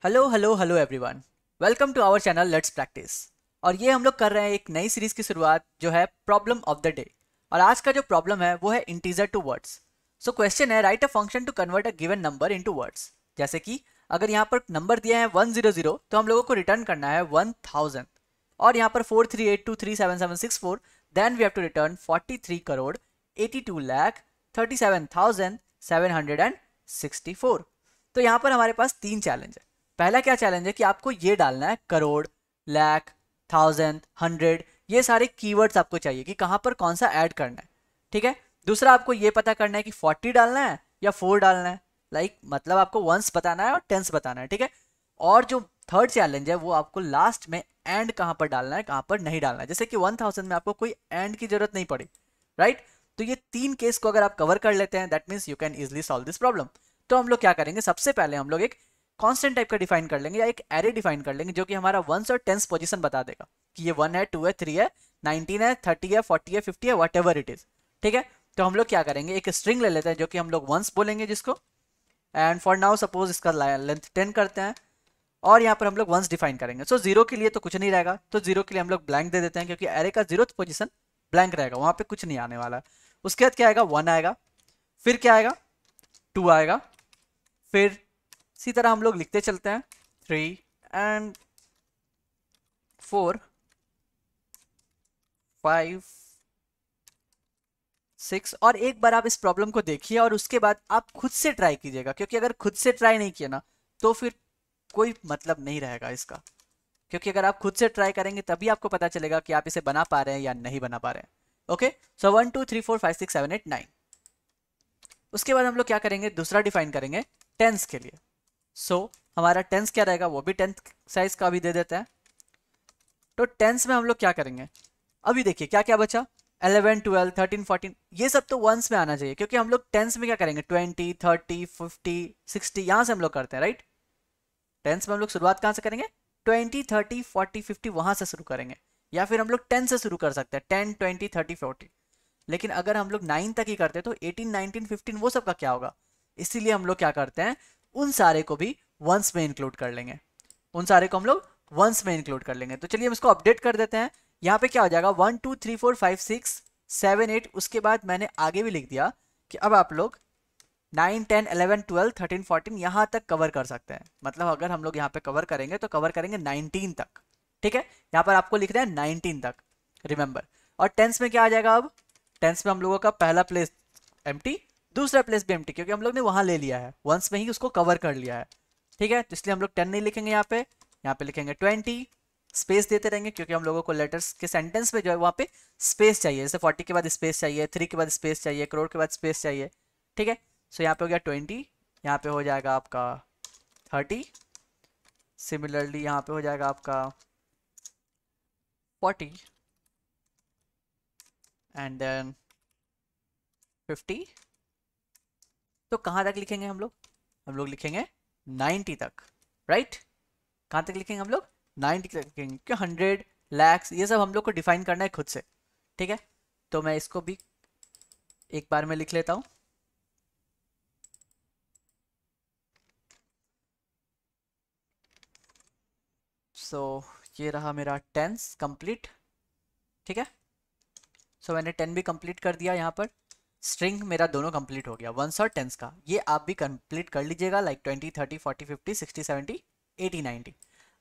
Hello hello hello everyone. Welcome to our channel let's practise. और ये हम लोग कर रहे हैं एक नई सीरीज की शुरुआत जो है प्रॉब्लम ऑफ द डे। और आज का जो प्रॉब्लम है वो है integer to words. So question है write a function to convert a given number into words. जैसे कि अगर यहाँ पर नंबर दिया है 100 तो हम लोगों को रिटर्न करना है 1000। और यहाँ पर 4382377764 then we have to return 43 crore 82 lakh 37,764। तो यहाँ पर हमारे पास तीन चैलेंज है। पहला क्या चैलेंज है कि आपको ये डालना है करोड़, लाख, थाउजेंड, हंड्रेड, ये सारे कीवर्ड्स आपको चाहिए कि कहाँ पर कौन सा ऐड करना है। ठीक है। दूसरा आपको ये पता करना है कि 40 डालना है या 4 डालना है। मतलब आपको वंस बताना है और टेंस बताना है। ठीक है। और जो थर्ड चैलेंज है वो आपको लास्ट में एंड कहाँ पर डालना है, कहाँ पर नहीं डालना है। जैसे कि 1000 में आपको कोई एंड की जरूरत नहीं पड़ी, राइट। तो ये तीन केस को अगर आप कवर कर लेते हैं that means you can easily solve this problem. तो हम लोग क्या करेंगे, सबसे पहले हम लोग एक कांस्टेंट टाइप का डिफाइन कर लेंगे या एक एरे डिफाइन कर लेंगे जो कि हमारा वंस और टेंस पोजीशन बता देगा कि ये 1 है, 2 है, 3 है, 19 है, 30 है, 40 है, 50 है, वट एवर इट इज। ठीक है। तो हम लोग क्या करेंगे, एक स्ट्रिंग ले लेते हैं जो कि हम लोग वंस बोलेंगे जिसको। एंड फॉर नाउ सपोज इसका लेंथ 10 करते हैं। और यहाँ पर हम लोग वंस डिफाइन करेंगे। सो जीरो के लिए तो कुछ नहीं रहेगा, तो जीरो के लिए हम लोग ब्लैंक दे देते हैं क्योंकि एरे का जीरो पोजीशन ब्लैंक रहेगा, वहां पे कुछ नहीं आने वाला। उसके बाद क्या आएगा, 1 आएगा। फिर क्या आएगा, 2 आएगा। फिर इसी तरह हम लोग लिखते चलते हैं 3 एंड 4 5 6। और एक बार आप इस प्रॉब्लम को देखिए और उसके बाद आप खुद से ट्राई कीजिएगा, क्योंकि अगर खुद से ट्राई नहीं किया ना तो फिर कोई मतलब नहीं रहेगा इसका। क्योंकि अगर आप खुद से ट्राई करेंगे तभी आपको पता चलेगा कि आप इसे बना पा रहे हैं या नहीं बना पा रहे हैं। ओके। सो 1 2 3 4 5 6 7 8 9। उसके बाद हम लोग क्या करेंगे, दूसरा डिफाइन करेंगे टेंस के लिए। हमारा टेंस क्या रहेगा, वो भी टेंथ साइज का भी दे देते हैं। तो टेंस में हम लोग क्या करेंगे, अभी देखिए क्या क्या बचा, 11 12 13 14, ये सब तो वंस में आना चाहिए क्योंकि हम लोग टेंस में क्या करेंगे 20 30 50 60 यहां से हम लोग करते हैं, राइट। टेंस में हम लोग शुरुआत कहां से करेंगे, 20 30 40 50 वहां से शुरू करेंगे। या फिर हम लोग 10 से शुरू कर सकते हैं, 10 20 30 40। लेकिन अगर हम लोग 9 तक ही करते तो 18 19 15 वो सब का क्या होगा। इसीलिए हम लोग क्या करते हैं, उन सारे को भी वंस में इंक्लूड कर लेंगे। उन सारे को हम लोग वंस में इंक्लूड कर लेंगे। तो चलिए हम इसको अपडेट कर देते हैं। यहाँ पे क्या हो जाएगा, 1 2 3 4 5 6 7 8। उसके बाद मैंने आगे भी लिख दिया कि अब आप लोग 9 10 11 12 13 14 यहाँ तक कवर कर सकते हैं। मतलब अगर हम लोग यहाँ पे कवर करेंगे तो कवर करेंगे 19 तक। ठीक है। यहाँ पर आपको लिख रहे हैं 19 तक, रिमेंबर। और टेंस में क्या आ जाएगा, अब टेंस में हम लोगों का पहला प्लेस एम्प्टी, दूसरा प्लेस भी एम्प्टी, क्योंकि हम लोग ने वहां ले लिया है, वंस में ही उसको कवर कर लिया है। ठीक है। तो इसलिए हम लोग 10 नहीं लिखेंगे, यहाँ पे लिखेंगे 20। स्पेस देते रहेंगे क्योंकि हम लोगों को लेटर्स के सेंटेंस में जो है वहाँ पे स्पेस चाहिए। जैसे 40 के बाद स्पेस चाहिए, 3 के बाद स्पेस चाहिए, करोड़ के बाद स्पेस चाहिए। ठीक है। सो यहाँ पे हो गया 20, यहाँ पे हो जाएगा आपका 30। सिमिलरली यहाँ पे हो जाएगा आपका 40 एंड देन 50। तो कहाँ तक लिखेंगे हम लोग लिखेंगे 90 तक, राइट। कहाँ तक लिखेंगे हम लोग, 90 तक लिखेंगे क्योंकि 100 लैक्स ये सब हम लोग को डिफाइन करना है खुद से। ठीक है। तो मैं इसको भी एक बार में लिख लेता हूँ। ये रहा मेरा टेंस कंप्लीट। ठीक है। मैंने 10 भी कंप्लीट कर दिया। यहाँ पर स्ट्रिंग मेरा दोनों कंप्लीट हो गया, वंस और टेंस का। ये आप भी कंप्लीट कर लीजिएगा, लाइक 20 30 40 50 60 70 80 90।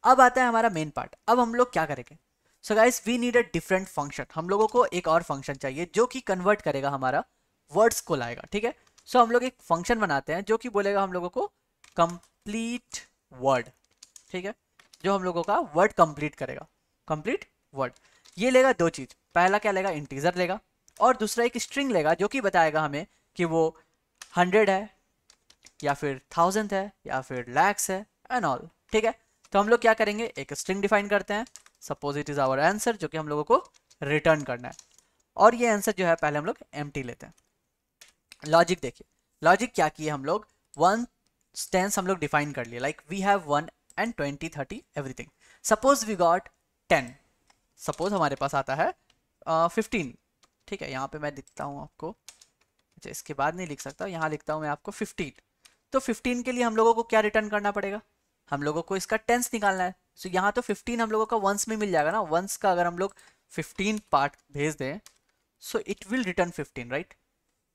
अब आता है हमारा मेन पार्ट। अब हम लोग क्या करेंगे, so guys we need a different function. हम लोगों को एक और फंक्शन चाहिए जो कि कन्वर्ट करेगा हमारा वर्ड्स को लाएगा। ठीक है। हम लोग एक फंक्शन बनाते हैं जो कि बोलेगा हम लोगों को कंप्लीट वर्ड। ठीक है। जो हम लोगों का वर्ड कंप्लीट करेगा, कंप्लीट वर्ड। ये लेगा दो चीज, पहला क्या लेगा, इंटीजर लेगा। और दूसरा एक स्ट्रिंग लेगा जो कि बताएगा हमें कि वो 100 है या फिर 1000 है या फिर लैक्स है एंड ऑल। ठीक है। तो हम लोग क्या करेंगे, एक स्ट्रिंग डिफाइन करते हैं। Suppose it is our answer जो कि हम लोगों को रिटर्न करना है। और ये आंसर जो है पहले हम लोग एम्प्टी लेते हैं। लॉजिक देखिए, लॉजिक क्या किए हम लोग, वन टेंस हम लोग डिफाइन कर लिए, like we have 1 and 20 30 everything. Suppose we got 10। Suppose हमारे पास आता है 15। ठीक है। यहाँ पे मैं लिखता हूँ आपको, अच्छा इसके बाद नहीं लिख सकता, यहाँ लिखता हूँ मैं आपको 15। तो 15 के लिए हम लोगों को क्या रिटर्न करना पड़ेगा, हम लोगों को इसका टेंस निकालना है। सो यहाँ तो 15 हम लोगों का वंस में मिल जाएगा ना, वंस का अगर हम लोग 15 पार्ट भेज दें सो इट विल रिटर्न 15, राइट,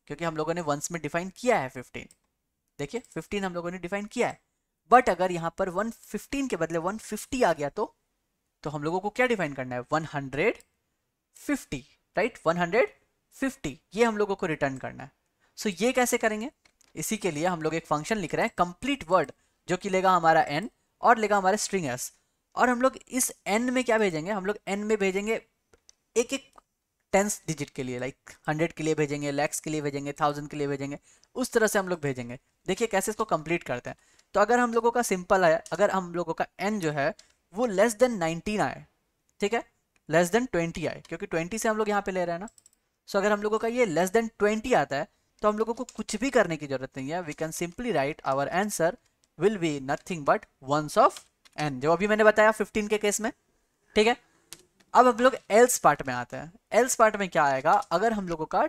क्योंकि हम लोगों ने वंस में डिफाइन किया है 15। देखिए 15 हम लोगों ने डिफाइन किया है, बट अगर यहाँ पर 115 के बदले 150 आ गया तो हम लोगों को क्या डिफाइन करना है, 150, राइट, 150 ये हम लोगों को रिटर्न करना है। सो ये कैसे करेंगे, इसी के लिए हम लोग एक फंक्शन लिख रहे हैं कंप्लीट वर्ड, जो कि लेगा हमारा n और लेगा हमारा स्ट्रिंग s, और हम लोग इस n में क्या भेजेंगे, हम लोग n में भेजेंगे एक एक टेंस डिजिट के लिए, लाइक 100 के लिए भेजेंगे, लैक्स के लिए भेजेंगे, 1000 के लिए भेजेंगे, उस तरह से हम लोग भेजेंगे। देखिए कैसे इसको कंप्लीट करते हैं। तो अगर हम लोगों का सिंपल है, अगर हम लोगों का n जो है वो लेस देन 19 आए, ठीक है, लेस देन 20 आए, क्योंकि 20 से हम लोग यहाँ पे ले रहे हैं ना। सो अगर हम लोगों का ये लेस देन 20 आता है तो हम लोगों को कुछ भी करने की जरूरत नहीं है, we can simply write our answer will be nothing but ones of n, जो अभी मैंने बताया 15 के केस में, ठीक है। अब हम लोग एल्स पार्ट में आते हैं। एल्स पार्ट में क्या आएगा, अगर हम लोगों का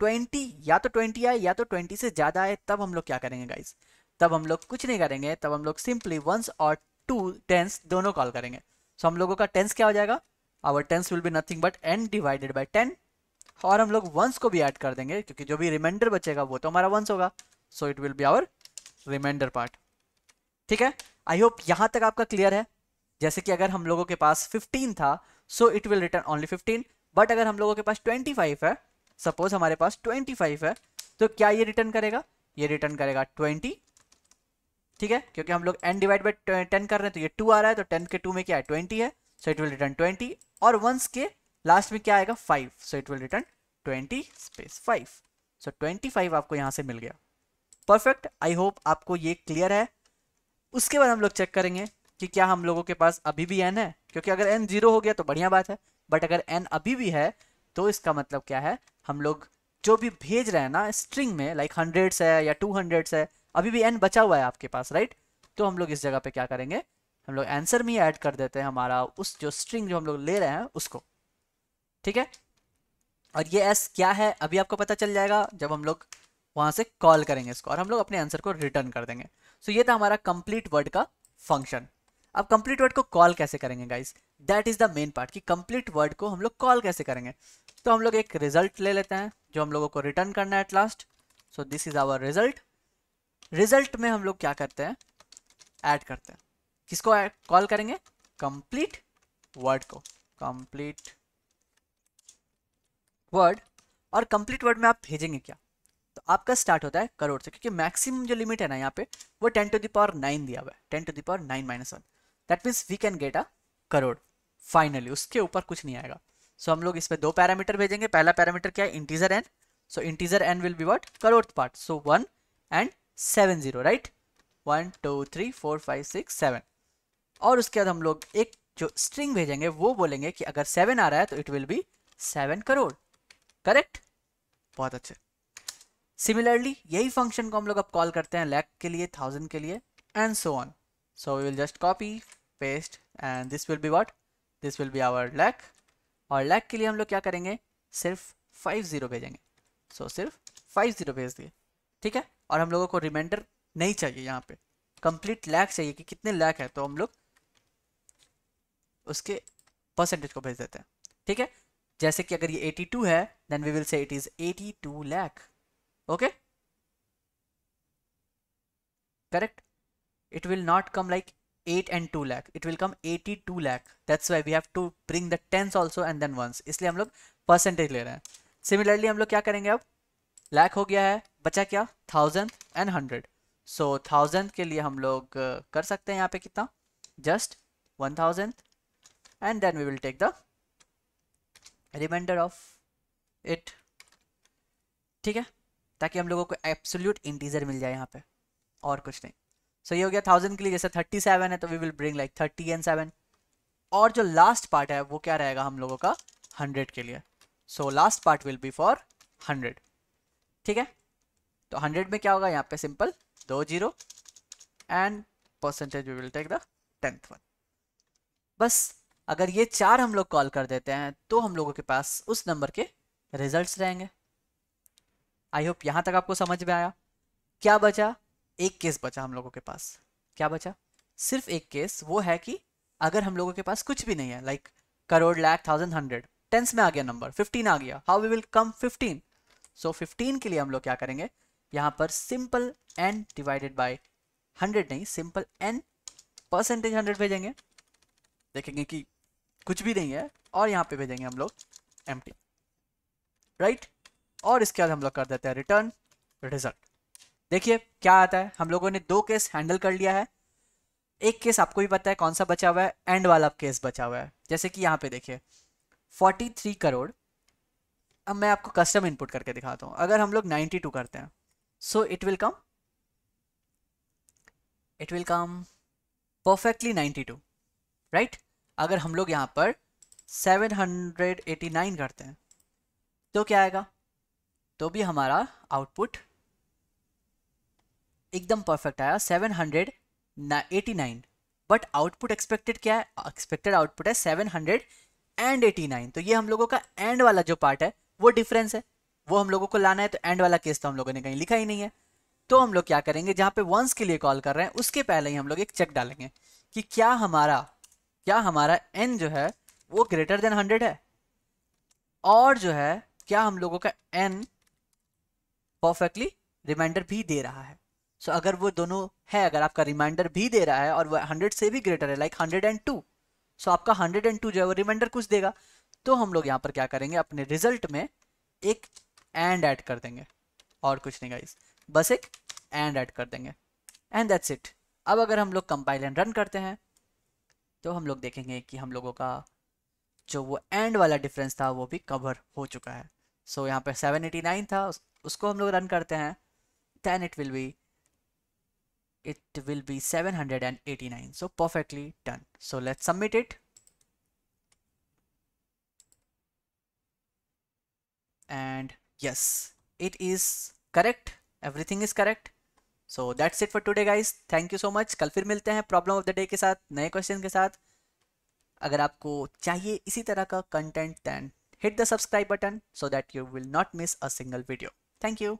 20 या तो 20 आए या तो 20 से ज्यादा आए, तब हम लोग क्या करेंगे गाइस, तब हम लोग कुछ नहीं करेंगे, तब हम लोग सिंपली वंस और टू टेंस दोनों कॉल करेंगे। सो हम लोगों का टेंस क्या हो जाएगा, our tens will be nothing but n divided by 10, और हम लोग वंस को भी ऐड कर देंगे, क्योंकि जो भी रिमाइंडर बचेगा वो तो हमारा वंस होगा। So it will be our reminder part, ठीक है। आई होप यहां तक आपका क्लियर है। जैसे कि अगर हम लोगों के पास 15 था सो it will return only 15, but अगर हम लोगों के पास 25 है, सपोज हमारे पास 25 है, तो क्या ये रिटर्न करेगा, ये रिटर्न करेगा 20, ठीक है, क्योंकि हम लोग n डिवाइड बाई 10 कर रहे हैं, तो ये 2 आ रहा है, तो 10 के 2 में क्या है 20 है, सो इट विल रिटर्न 20, और वंस के लास्ट में क्या आएगा 5, सो इट विल रिटर्न 20 स्पेस 5। सो 25 आपको यहां से मिल गया। परफेक्ट, आई होप आपको ये क्लियर है। उसके बाद हम लोग चेक करेंगे कि क्या हम लोगों के पास अभी भी n है, क्योंकि अगर n 0 हो गया तो बढ़िया बात है, बट अगर n अभी भी है तो इसका मतलब क्या है, हम लोग जो भी भेज रहे हैं ना स्ट्रिंग में, लाइक 100 है या 200 है, अभी भी n बचा हुआ है आपके पास, राइट। तो हम लोग इस जगह पे क्या करेंगे, हम लोग आंसर में ही ऐड कर देते हैं हमारा उस जो स्ट्रिंग जो हम लोग ले रहे हैं उसको, ठीक है। और ये s क्या है अभी आपको पता चल जाएगा जब हम लोग वहां से कॉल करेंगे इसको, और हम लोग अपने आंसर को रिटर्न कर देंगे। सो ये था हमारा कंप्लीट वर्ड का फंक्शन। अब कंप्लीट वर्ड को कॉल कैसे करेंगे guys, that is the main part, कि कंप्लीट वर्ड को हम लोग कॉल कैसे करेंगे। तो हम लोग एक रिजल्ट ले लेते हैं जो हम लोगों को रिटर्न करना है at last. So this is our result. Result में हम लोग क्या करते हैं, ऐड करते हैं, किसको कॉल करेंगे, कंप्लीट वर्ड को, कंप्लीट वर्ड। और कंप्लीट वर्ड में आप भेजेंगे क्या, तो आपका स्टार्ट होता है करोड़ से, क्योंकि मैक्सिमम जो लिमिट है ना यहाँ पे वो 10⁻9 दिया हुआ है, 10⁻9 - 1, that means we can get a crore finally, उसके ऊपर कुछ नहीं आएगा। सो हम लोग इसमें दो पैरामीटर भेजेंगे। पहला पैरामीटर क्या है, integer n। So integer n will be what, crore part, so 1 and 7 0, right, 1 2 3 4 5 6 7। और उसके बाद हम लोग एक जो स्ट्रिंग भेजेंगे वो बोलेंगे कि अगर 7 आ रहा है तो it will B 7 crore, correct, बहुत अच्छे। सिमिलरली यही फंक्शन को हम लोग अब कॉल करते हैं लैख के लिए, 1000 के लिए, and so on. So we will just copy paste and this will be what, this will be our lakh. और लैख के लिए हम लोग क्या करेंगे, सिर्फ 50 भेजेंगे। सो सिर्फ 50 भेज दिए, ठीक है। और हम लोगों को रिमाइंडर नहीं चाहिए, यहाँ पे कंप्लीट लैख चाहिए कि कितने लैख है, तो हम लोग उसके परसेंटेज को भेज देते हैं, ठीक है। जैसे कि अगर ये 82 है then we will say it is 82 lakh, okay, correct, it will not come like 8 and 2 lakh, it will come 82 lakh, that's why we have to bring the tens also and then ones, इसलिए हम लोग percentage ले रहे हैं। Similarly हम लोग क्या करेंगे, अब लाख हो गया है, बचा क्या 1000 and 100। सो 1000 के लिए हम लोग कर सकते हैं यहाँ पे कितना, just 1000 and then we will take the reminder of it, ठीक है, ताकि हम लोगों को एब्सोल्यूट इंटीजर मिल जाए यहाँ पे, और कुछ नहीं। सो ये हो गया 1000 के लिए, जैसे 37 है तो we will bring like 30 and 7। और जो लास्ट पार्ट है वो क्या रहेगा हम लोगों का 100 के लिए। So last part will be for 100, ठीक है। तो 100 में क्या होगा, यहाँ पे simple 2 0 and percentage we will take the 10th one. बस अगर ये चार हम लोग कॉल कर देते हैं तो हम लोगों के पास उस नंबर के रिजल्ट्स रहेंगे। आई होप यहाँ तक आपको समझ में आया। क्या बचा, एक केस बचा हम लोगों के पास, क्या बचा, सिर्फ एक केस वो है कि अगर हम लोगों के पास कुछ भी नहीं है, like crore, lakh, thousand, hundred, tens में आ गया नंबर, 15 आ गया, how we will come 15? So 15 के लिए हम लोग क्या करेंगे, यहाँ पर सिंपल n डिवाइडेड बाय 100 नहीं, सिंपल n परसेंटेज 100 भेजेंगे, देखेंगे कि कुछ भी नहीं है, और यहाँ पे भेजेंगे हम लोग एम्प्टी, राइट। और इसके बाद हम लोग कर देते हैं रिटर्न रिजल्ट। देखिए क्या आता है, हम लोगों ने 2 केस हैंडल कर लिया है। एक केस आपको भी पता है कौन सा बचा हुआ है, एंड वाला केस बचा हुआ है। जैसे कि यहाँ पे देखिए 43 करोड़। अब मैं आपको कस्टम इनपुट करके दिखाता हूँ। अगर हम लोग 92 करते हैं, सो it will come perfectly 92, right. अगर हम लोग यहाँ पर 789 करते हैं तो क्या आएगा, तो भी हमारा आउटपुट एकदम परफेक्ट आया 789। बट आउटपुट एक्सपेक्टेड क्या है, एक्सपेक्टेड आउटपुट है 789। तो ये हम लोगों का एंड वाला जो पार्ट है वो डिफरेंस है, वो हम लोगों को लाना है। तो एंड वाला केस तो हम लोगों ने कहीं लिखा ही नहीं है। तो हम लोग क्या करेंगे, जहाँ पे वंस के लिए कॉल कर रहे हैं उसके पहले ही हम लोग एक चेक डालेंगे कि क्या हमारा n जो है वो ग्रेटर देन 100 है, और जो है क्या हम लोगों का n परफेक्टली रिमाइंडर भी दे रहा है। सो अगर वो दोनों है, अगर आपका रिमाइंडर भी दे रहा है और वो 100 से भी ग्रेटर है, लाइक 102, सो आपका 102 जो है वो रिमाइंडर कुछ देगा। तो हम लोग यहाँ पर क्या करेंगे, अपने रिजल्ट में एक एंड ऐड कर देंगे, और कुछ नहीं गाइस, बस एक एंड ऐड कर देंगे, एंड दैट्स इट। अब अगर हम लोग कंपाइल एंड रन करते हैं तो हम लोग देखेंगे कि हम लोगों का जो वो एंड वाला डिफरेंस था वो भी कवर हो चुका है। सो यहाँ पे 789 था, उसको हम लोग रन करते हैं, then it will be 789. So perfectly done. So let's submit it. And yes, it is correct. Everything is correct. So that's it for today guys. Thank you so much. कल फिर मिलते हैं प्रॉब्लम ऑफ द डे के साथ, नए question के साथ। अगर आपको चाहिए इसी तरह का content, then hit the subscribe button so that you will not miss a single video. Thank you.